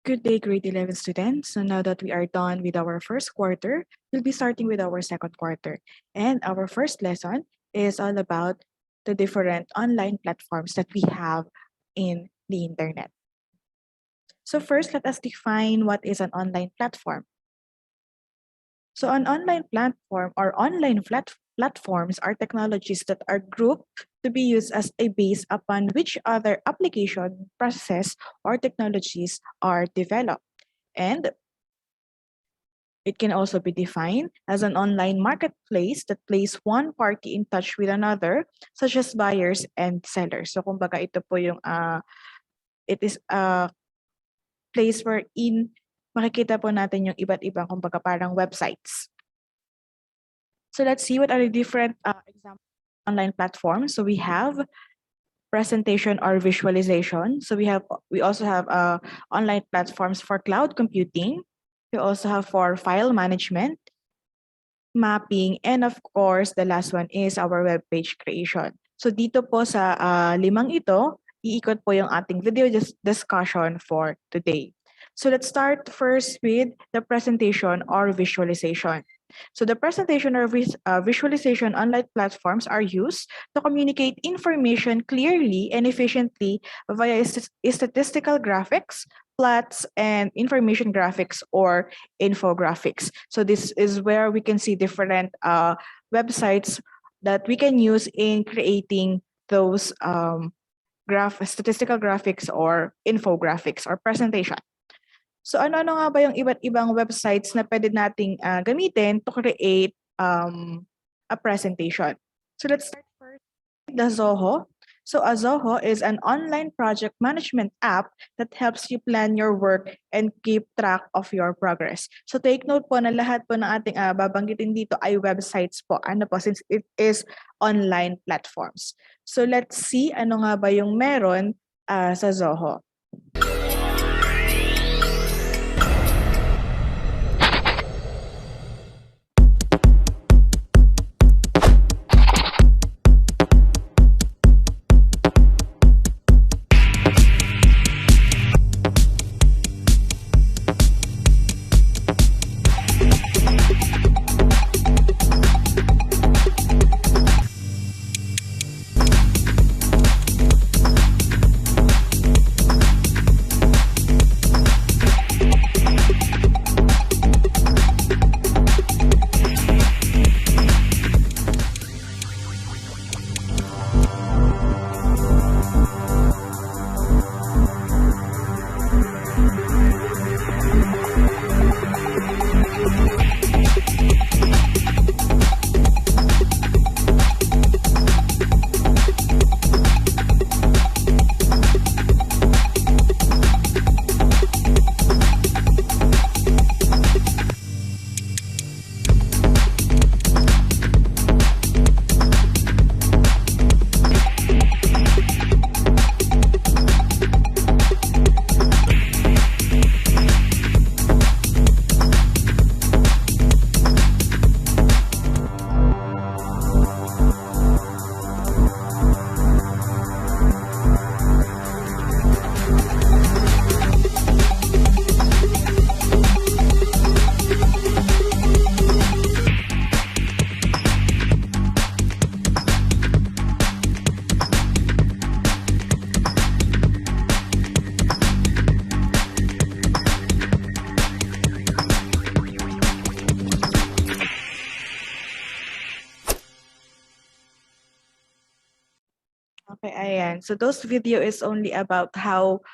Good day, grade 11 students. So now that we are done with our first quarter, we'll be starting with our second quarter. And our first lesson is all about the different online platforms that we have in the internet. So first, let us define what is an online platform. So an online platform or platforms are technologies that are grouped to be used as a base upon which other application, processes, or technologies are developed. And it can also be defined as an online marketplace that places one party in touch with another, such as buyers and sellers. So kumbaga ito po yung it is a place wherein makikita po natin yung iba't ibang kumbaga parang websites. So let's see what are the different examples of online platforms. So we have presentation or visualization. So we also have online platforms for cloud computing. We also have for file management, mapping, and of course, the last one is our web page creation. So dito po sa limang ito, iikot po yung ating video discussion for today. So let's start first with the presentation or visualization. So the presentation or visualization online platforms are used to communicate information clearly and efficiently via statistical graphics, plots, and information graphics or infographics. So this is where we can see different websites that we can use in creating those statistical graphics or infographics or presentation. So ano-ano nga ba yung iba't ibang websites na pwede nating gamitin to create a presentation? So let's start first with the Zoho. So a Zoho is an online project management app that helps you plan your work and keep track of your progress. So take note po na lahat po ng ating babanggitin dito ay websites po. Ano po, since it is online platforms. So let's see ano nga ba yung meron sa Zoho. Okay, ayan. So those video is only about how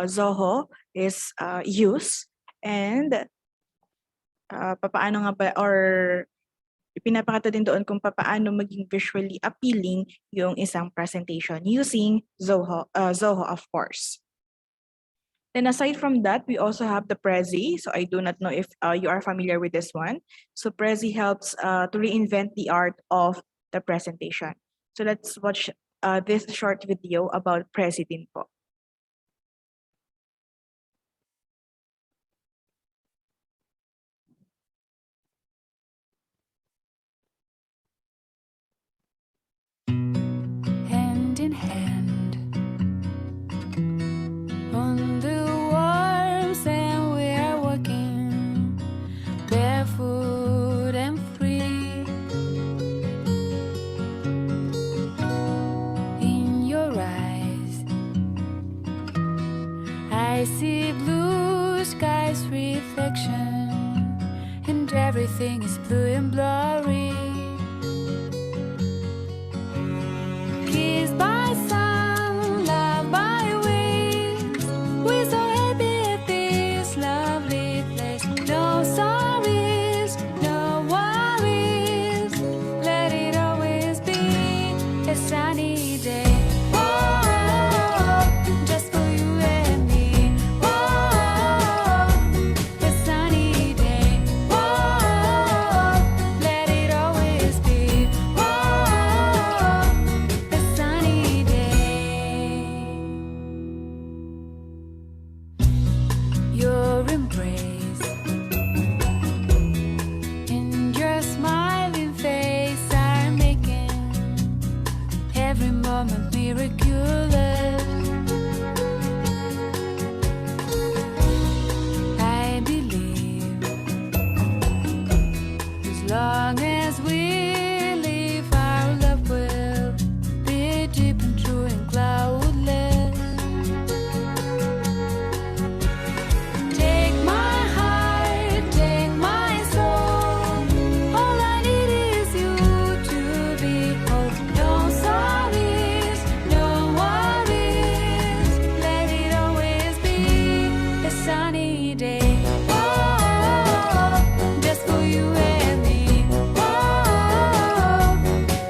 Zoho is used and papaano nga ba or pinapakita din doon kung papaano maging visually appealing yung isang presentation using Zoho, Zoho of course. Then aside from that, we also have the Prezi. So I do not know if you are familiar with this one. So Prezi helps to reinvent the art of the presentation. So let's watch this short video about Prezi din po. Hand in hand on the warm I see blue skies reflection, and everything is blue and blurry. Kissed by sun, loved by winds, we're so happy at this lovely place. No sorries, no worries, let it always be a sunny day. Whoa, just for you and me. Whoa, a sunny day. Whoa, let it always be. Whoa, a sunny day. Your embrace and your smiling face are making every moment miraculous. I believe as long as we live, our love will be deep and true and cloudless. Take my heart, take my soul. All I need is you to behold. No sorries, no worries. Let it always be a sunny day. Whoa, just for you and me. Whoa,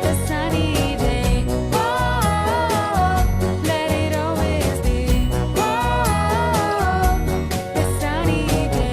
a sunny day. Whoa, let it always be. Whoa, a sunny day.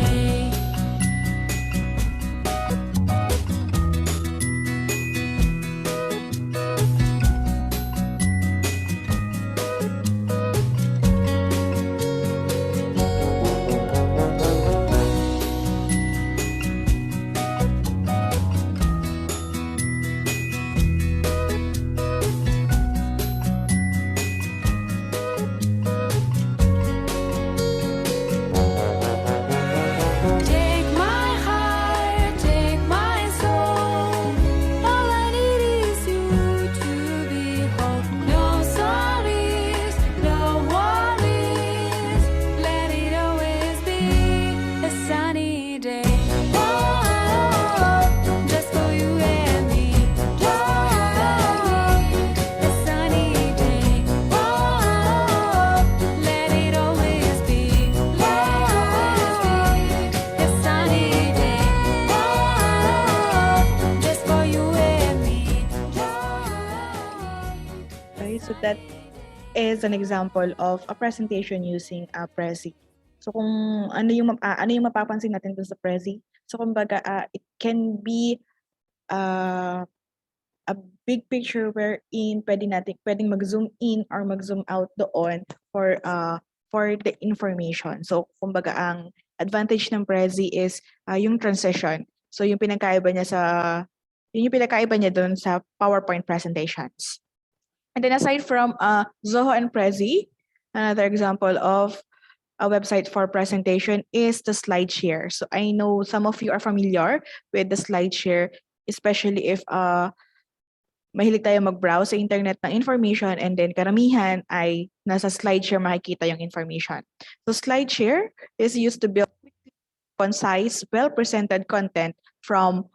Take my heart, take my soul. All I need is you to behold. No sorries, no worries. Let it always be a sunny day. Whoa, just for you and me. Whoa, a sunny day. Whoa, let it always be. Let it always be a sunny day. Whoa, just for you and me. Okay, so that is an example of a presentation using a Prezi. So kung ano yung mapapansin natin dun sa Prezi, so kumbaga it can be a big picture wherein pwedeng mag-zoom in or mag-zoom out doon for the information. So kumbaga ang advantage ng Prezi is yung transition. So yung pinagkaiba niya doon sa PowerPoint presentations. And then aside from Zoho and Prezi, another example of a website for presentation is the SlideShare. So I know some of you are familiar with the SlideShare, especially if mahilig tayo mag-browse sa internet ng information and then karamihan ay nasa SlideShare makikita yung information. So SlideShare is used to build concise, well-presented content from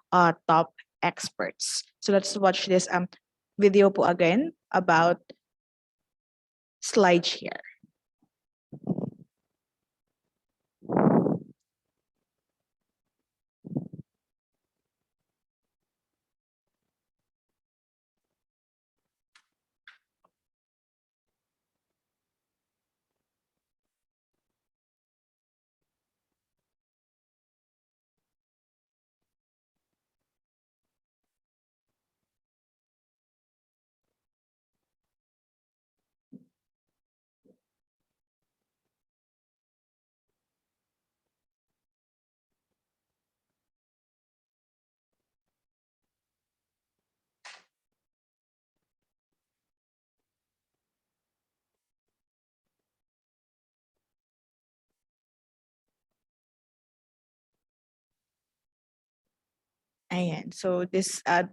top experts. So let's watch this video po again about SlideShare. Ayan. So that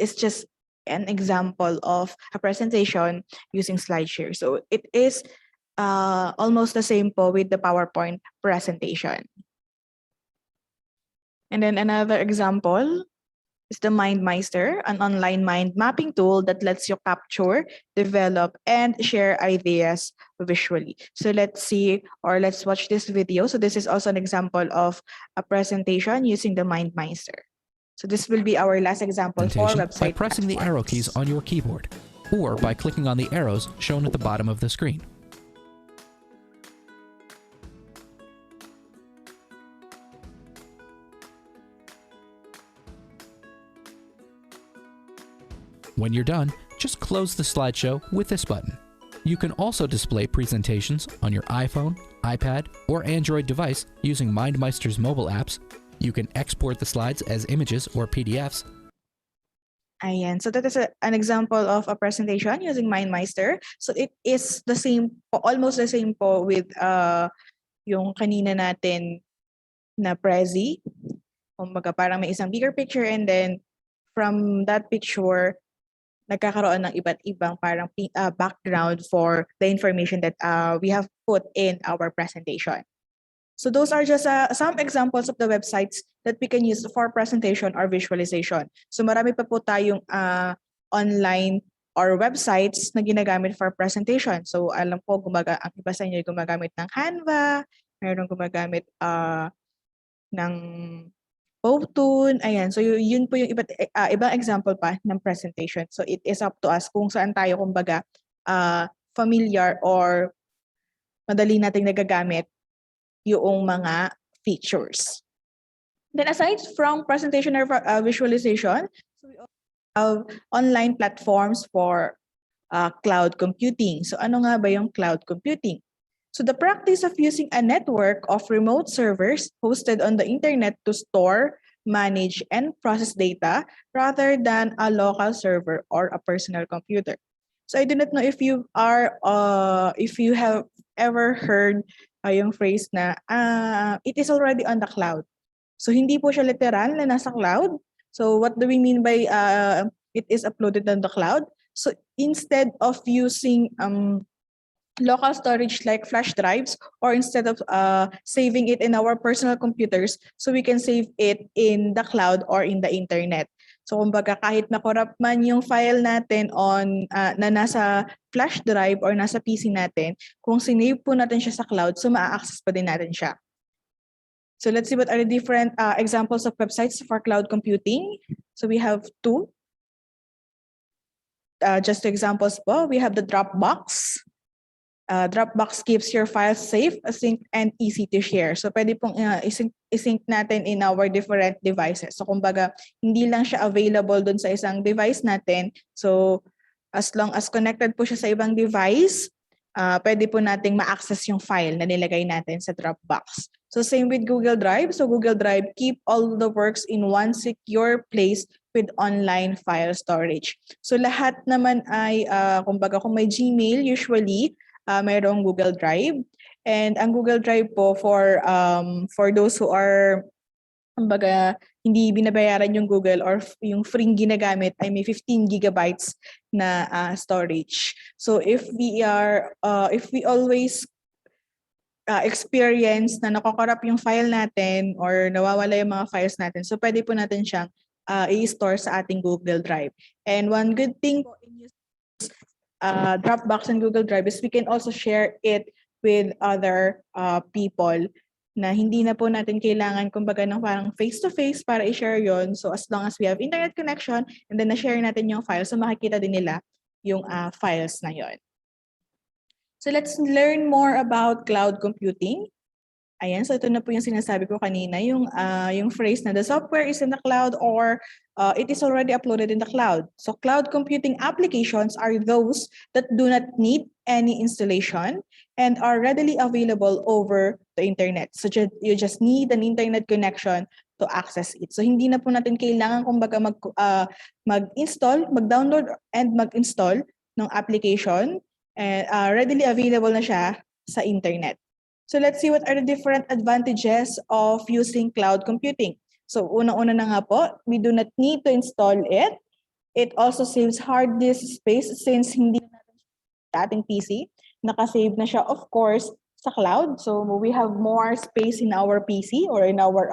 is just an example of a presentation using SlideShare. So it is almost the same po with the PowerPoint presentation. And then another example is the MindMeister, an online mind mapping tool that lets you capture, develop, and share ideas visually. So let's see, or let's watch this video. So this is also an example of a presentation using the MindMeister. So this will be our last example for Presentation website by pressing the arrow keys on your keyboard, or by clicking on the arrows shown at the bottom of the screen. When you're done, just close the slideshow with this button. You can also display presentations on your iPhone, iPad, or Android device using MindMeister's mobile apps. You can export the slides as images or PDFs. Ayan. So that is an example of a presentation using MindMeister. So it is the same, almost the same po with yung kanina natin na Prezi. Kumbaga parang may isang bigger picture and then from that picture, nagkakaroon ng iba't ibang parang background for the information that we have put in our presentation. So those are just some examples of the websites that we can use for presentation or visualization. So marami pa po tayong online or websites na ginagamit for presentation. So alam ko, ang iba sa inyo gumagamit ng Canva, mayroong gumagamit ng Powtoon, ayan. So yun po yung ibang example pa ng presentation. So it is up to us kung saan tayo kumbaga familiar or madali nating nagagamit yung mga features. Then aside from presentation or visualization, so we also have online platforms for cloud computing. So ano nga ba yung cloud computing? So the practice of using a network of remote servers hosted on the internet to store, manage, and process data rather than a local server or a personal computer. So I do not know if you have ever heard yung phrase na it is already on the cloud. So hindi po siya literal na nasa cloud. So what do we mean by it is uploaded on the cloud? So instead of using local storage like flash drives, or instead of saving it in our personal computers, so we can save it in the cloud or in the internet. So kumbaga kahit na-corrupt man yung file natin on na nasa flash drive or nasa PC natin, kung sinave po natin siya sa cloud, so maa-access pa din natin siya. So let's see what are the different examples of websites for cloud computing. So we have two. Just two examples po. We have the Dropbox. Dropbox keeps your files safe, async, and easy to share. So pwede pong isync natin in our different devices. So kumbaga, hindi lang siya available dun sa isang device natin. So as long as connected po siya sa ibang device, pwede po nating ma-access yung file na nilagay natin sa Dropbox. So same with Google Drive. So Google Drive keep all the works in one secure place with online file storage. So lahat naman ay, kumbaga kung may Gmail, usually, mayroong Google Drive. And ang Google Drive po for those who are kumbaga hindi binabayaran yung Google or yung free ginagamit ay may 15 gigabytes na storage. So if we always experience na nakokorrupt yung file natin or nawawala yung mga files natin, so pwede po natin siyang i-store sa ating Google Drive. And one good thing po in using Dropbox and Google Drive is we can also share it with other people na hindi na po natin kailangan kumbaga ng parang face-to-face para i-share yon. So as long as we have internet connection and then na-share natin yung files, so makikita din nila yung files na yon. So let's learn more about cloud computing. Ayan, so ito na po yung sinasabi ko kanina, yung phrase na the software is in the cloud or it is already uploaded in the cloud. So cloud computing applications are those that do not need any installation and are readily available over the internet. So you just need an internet connection to access it. So hindi na po natin kailangan kumbaga mag-install, mag-download and mag-install ng application. And readily available na siya sa internet. So let's see what are the different advantages of using cloud computing. So una-una na nga po, we do not need to install it. It also saves hard disk space since hindi na natin sa ating PC. nakasave na siya, of course, sa cloud. So we have more space in our PC or in our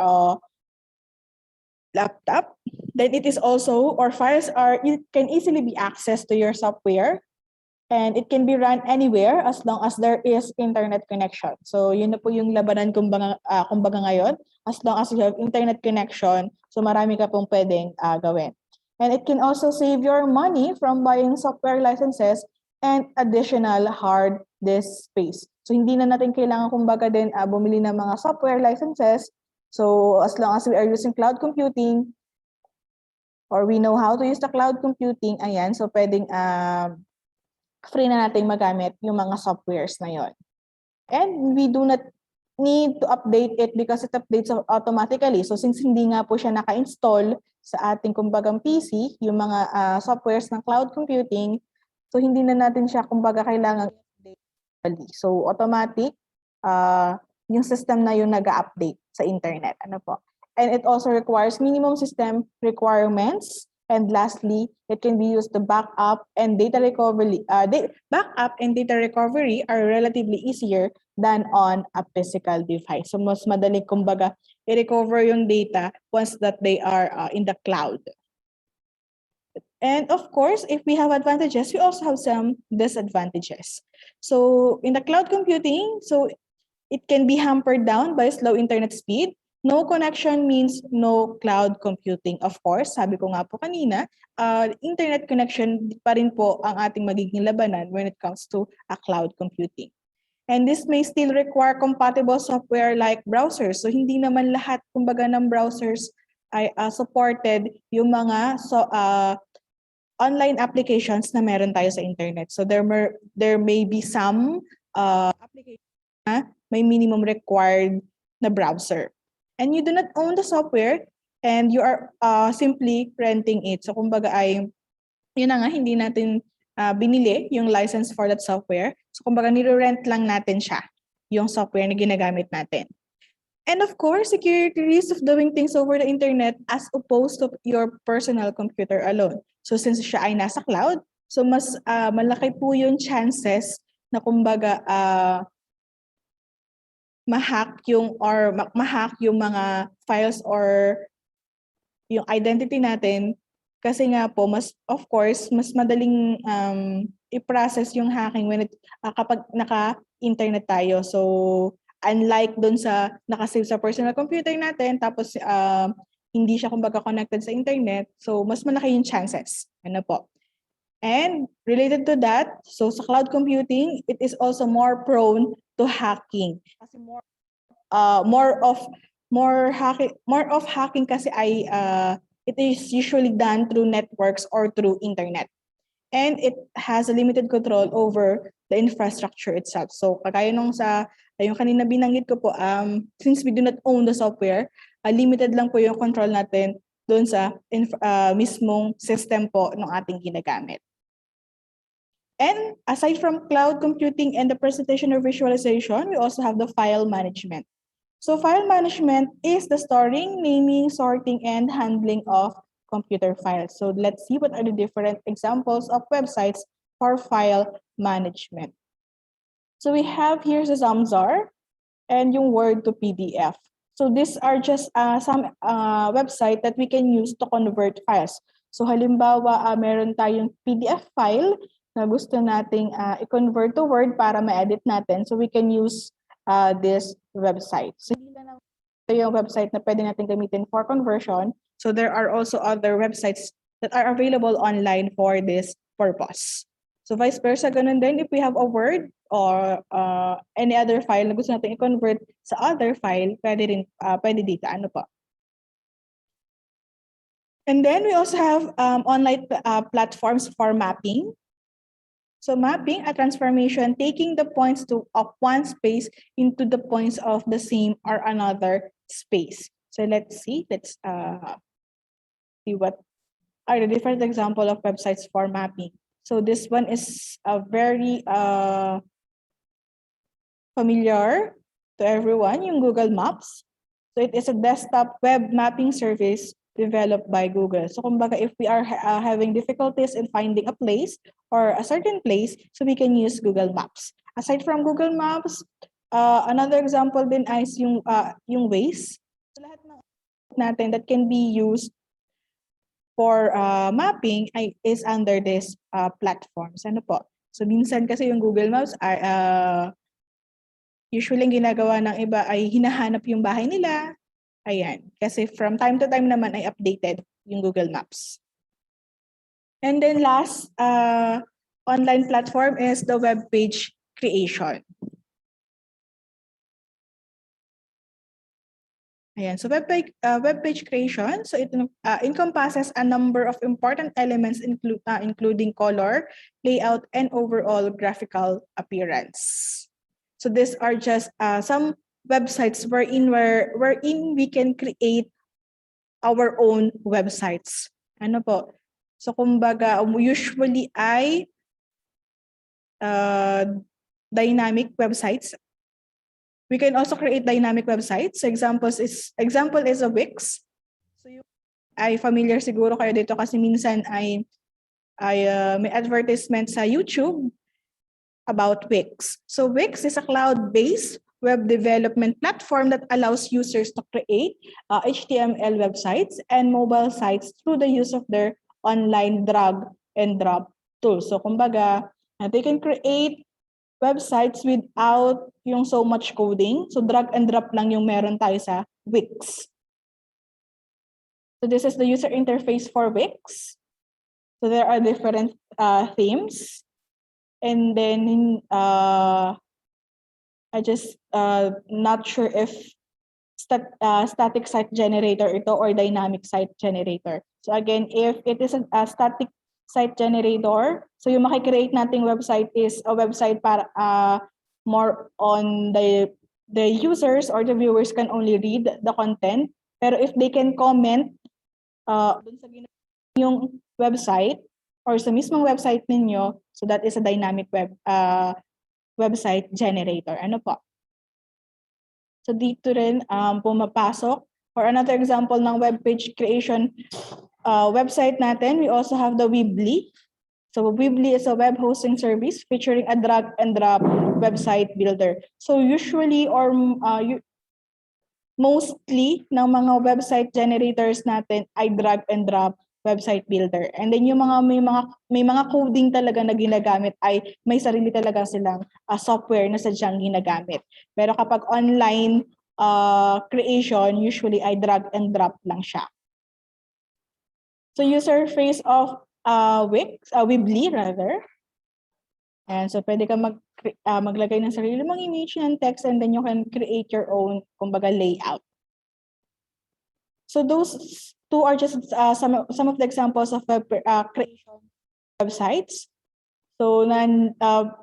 laptop. Then it is also, or files are, it can easily be accessed to your software, and it can be run anywhere as long as there is internet connection. So yun na po yung labanan kumbaga ngayon. As long as you have internet connection, so marami ka pong pwedeng gawin. And it can also save your money from buying software licenses and additional hard disk space. So hindi na natin kailangan kumbaga din bumili ng mga software licenses. So as long as we are using cloud computing, or we know how to use the cloud computing, ayan, so pwedeng free na natin magamit yung mga softwares na yon. And we do not need to update it because it updates automatically. So since hindi nga po siya naka-install sa ating kumbagang PC, yung mga softwares ng cloud computing, so hindi na natin siya kumbaga kailangan i-update. So automatic, yung system na yung nag-update sa internet. Ano po? And it also requires minimum system requirements. And lastly, it can be used to backup and data recovery. Backup and data recovery are relatively easier than on a physical device. So mas madali kumbaga i-recover yung data once that they are in the cloud. And of course, if we have advantages, we also have some disadvantages. So in the cloud computing, so it can be hampered down by slow internet speed. No connection means no cloud computing. Of course, sabi ko nga po kanina, internet connection pa rin po ang ating magiging labanan when it comes to a cloud computing. And this may still require compatible software like browsers. So hindi naman lahat kumbaga ng browsers ay supported yung mga online applications na meron tayo sa internet. So there may be some applications na may minimum required na browser. And you do not own the software and you are simply renting it. So kumbaga ay, yun na nga, hindi natin binili yung license for that software. So kumbaga nire-rent lang natin siya, yung software na ginagamit natin. And of course, security risk of doing things over the internet as opposed to your personal computer alone. So since siya ay nasa cloud, so mas malaki po yung chances na kumbaga ma-hack yung mga files or yung identity natin, kasi nga po mas madaling i-process yung hacking when kapag naka-internet tayo. So unlike dun sa nakasave sa personal computer natin tapos hindi siya kumbaga connected sa internet, so mas malaki yung chances. Ano po? And related to that, so sa cloud computing, it is also more prone to hacking. Kasi more of hacking kasi ay it is usually done through networks or through internet. And it has a limited control over the infrastructure itself. So kagaya nung yung kanina binanggit ko po, since we do not own the software, limited lang po yung control natin doon sa mismong system po ng ating ginagamit. And aside from cloud computing and the presentation or visualization, we also have the file management. So file management is the storing, naming, sorting, and handling of computer files. So let's see what are the different examples of websites for file management. So we have here the Zamzar and yung Word to PDF. So these are just some website that we can use to convert files. So halimbawa, meron tayong PDF file na gusto nating i-convert to Word para ma-edit natin. So we can use this website. So ito yung website na pwede natin gamitin for conversion. So there are also other websites that are available online for this purpose. So vice versa, ganun din. If we have a Word or any other file na gusto natin i-convert sa other file, pwede dito. Ano po? And then we also have online platforms for mapping. So mapping a transformation, taking the points of one space into the points of the same or another space. So let's see what are the different example of websites for mapping. So this one is a very familiar to everyone, yung Google Maps. So it is a desktop web mapping service developed by Google. So kumbaga, if we are having difficulties in finding a place or a certain place, so we can use Google Maps. Aside from Google Maps, another example din is yung Waze. So lahat ng natin that can be used for mapping is under this platforms. Ano po? So minsan kasi yung Google Maps ay usually ang ginagawa ng iba ay hinahanap yung bahay nila. Ayan. Kasi from time to time naman ay updated yung Google Maps. And then last online platform is the web page creation. Ayan, so web page creation, so it encompasses a number of important elements including color, layout, and overall graphical appearance. So these are just some websites wherein we can create our own websites. Ano po? So kumbaga, usually ay dynamic websites. We can also create dynamic websites. Example is a Wix. So ay familiar siguro kayo dito kasi minsan ay may advertisement sa YouTube about Wix. So Wix is a cloud-based web development platform that allows users to create HTML websites and mobile sites through the use of their online drag and drop tools. So kumbaga, they can create websites without yung so much coding. So drag and drop lang yung meron tayo sa Wix. So this is the user interface for Wix. So there are different themes. And then I just not sure if static site generator ito or dynamic site generator. So again, if it is a static site generator, so yung makikreate nating website is a website para more on the users or the viewers can only read the content. Pero if they can comment dun sa yung website or sa mismong website ninyo, so that is a dynamic website generator. Ano po? So dito rin pumapasok. For another example ng web page creation website natin, we also have the Weebly. So Weebly is a web hosting service featuring a drag and drop website builder. So usually or mostly ng mga website generators natin ay drag and drop website builder. And then yung may mga coding talaga na ginagamit ay may sarili talaga silang software na sadyang ginagamit. Pero kapag online creation, usually ay drag and drop lang siya. So user face of Weebly rather. And so pwede ka maglagay ng sarili mong image ng text and then you can create your own kumbaga layout. So those two are just some of the examples of web creation websites. So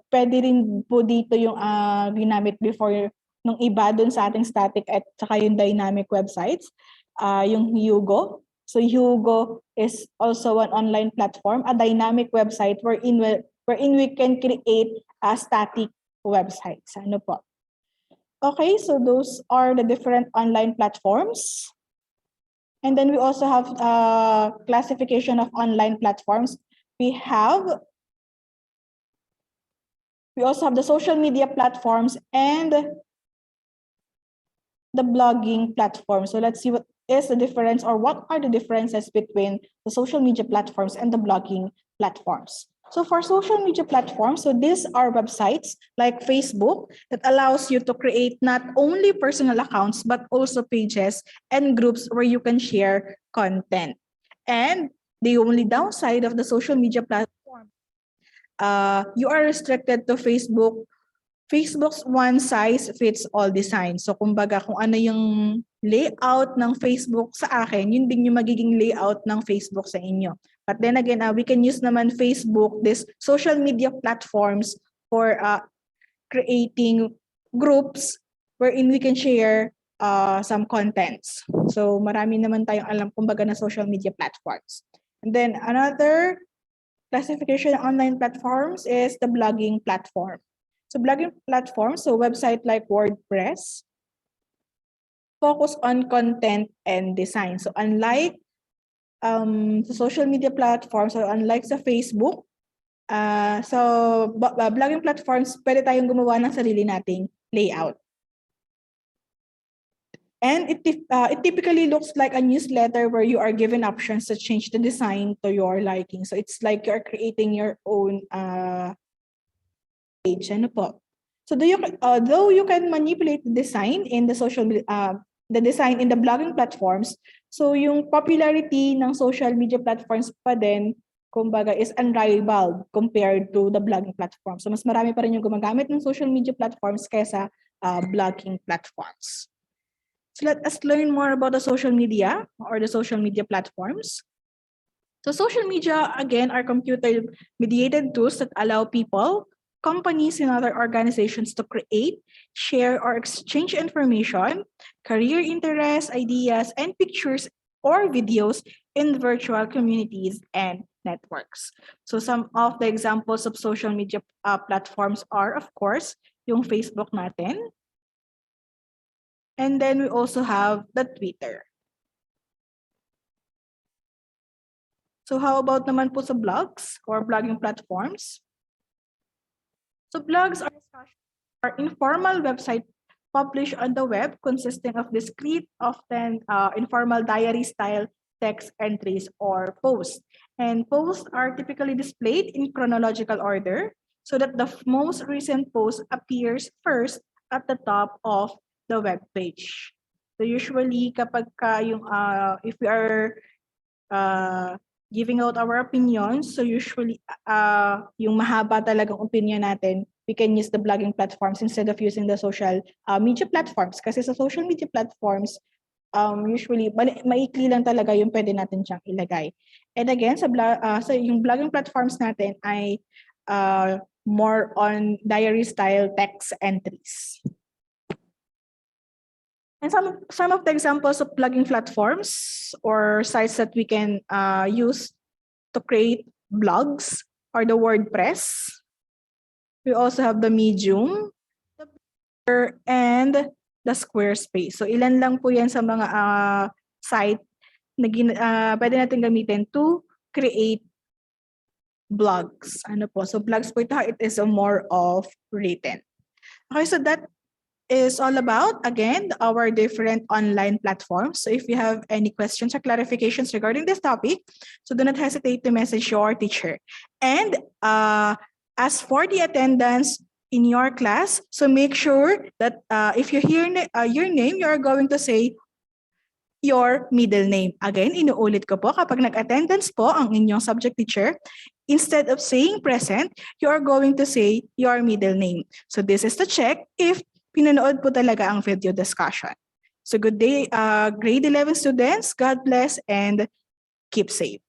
pwede rin po dito yung ginamit before nung iba dun sa ating static at saka yung dynamic websites, yung Hugo. So Hugo is also an online platform, a dynamic website wherein we can create static websites. Ano po? Okay, so those are the different online platforms. And then we also have classification of online platforms. We also have the social media platforms and the blogging platform. So let's see what is the difference or what are the differences between the social media platforms and the blogging platforms. So for social media platforms, so these are websites like Facebook that allows you to create not only personal accounts, but also pages and groups where you can share content. And the only downside of the social media platform, you are restricted to Facebook. Facebook's one size fits all design. So kumbaga kung ano yung layout ng Facebook sa akin, yun din yung magiging layout ng Facebook sa inyo. But then again, we can use naman Facebook, this social media platforms for creating groups wherein we can share some contents. So marami naman tayong alam kumbaga na social media platforms. And then another classification of online platforms is the blogging platform. So blogging platforms, so website like WordPress, focus on content and design. So unlike sa social media platforms, so unlike sa Facebook, blogging platforms, pwede tayong gumawa ng sarili nating layout. And it typically looks like a newsletter where you are given options to change the design to your liking. So it's like you're creating your own page. Ano po? So though you can manipulate the design in the the design in the blogging platforms, so yung popularity ng social media platforms pa din, kumbaga, is unrivaled compared to the blogging platform. So mas marami pa rin yung gumagamit ng social media platforms kaysa blogging platforms. So let us learn more about the social media or the social media platforms. So social media, again, are computer-mediated tools that allow people, companies, and other organizations to create, share, or exchange information, career interests, ideas, and pictures or videos in virtual communities and networks. So some of the examples of social media platforms are, of course, yung Facebook natin. And then we also have the Twitter. So how about naman po sa blogs or blogging platforms? So blogs are informal website published on the web consisting of discrete, often informal diary-style text entries or posts. And posts are typically displayed in chronological order so that the most recent post appears first at the top of the web page. So usually kapag if we are giving out our opinions, so usually yung mahaba talagang opinion natin, we can use the blogging platforms instead of using the social media platforms. Kasi sa social media platforms, usually maikli lang talaga yung pwede natin siyang ilagay. And again, sa yung blogging platforms natin ay more on diary style text entries. And some of the examples of blogging platforms or sites that we can use to create blogs are the WordPress. We also have the Medium, the Blogger, and the Squarespace. So ilan lang po yan sa mga site na pwede natin gamitin to create blogs. Ano po? So blogs po ito, it is a more of written. Okay, so that is all about, again, our different online platforms. So if you have any questions or clarifications regarding this topic, so do not hesitate to message your teacher. And as for the attendance in your class, so make sure that if you hear your name, you are going to say your middle name. Again, inuulit ko po, kapag nag-attendance po ang inyong subject teacher, instead of saying present, you are going to say your middle name. So this is to check if pinanood po talaga ang video discussion. So good day, grade 11 students. God bless and keep safe.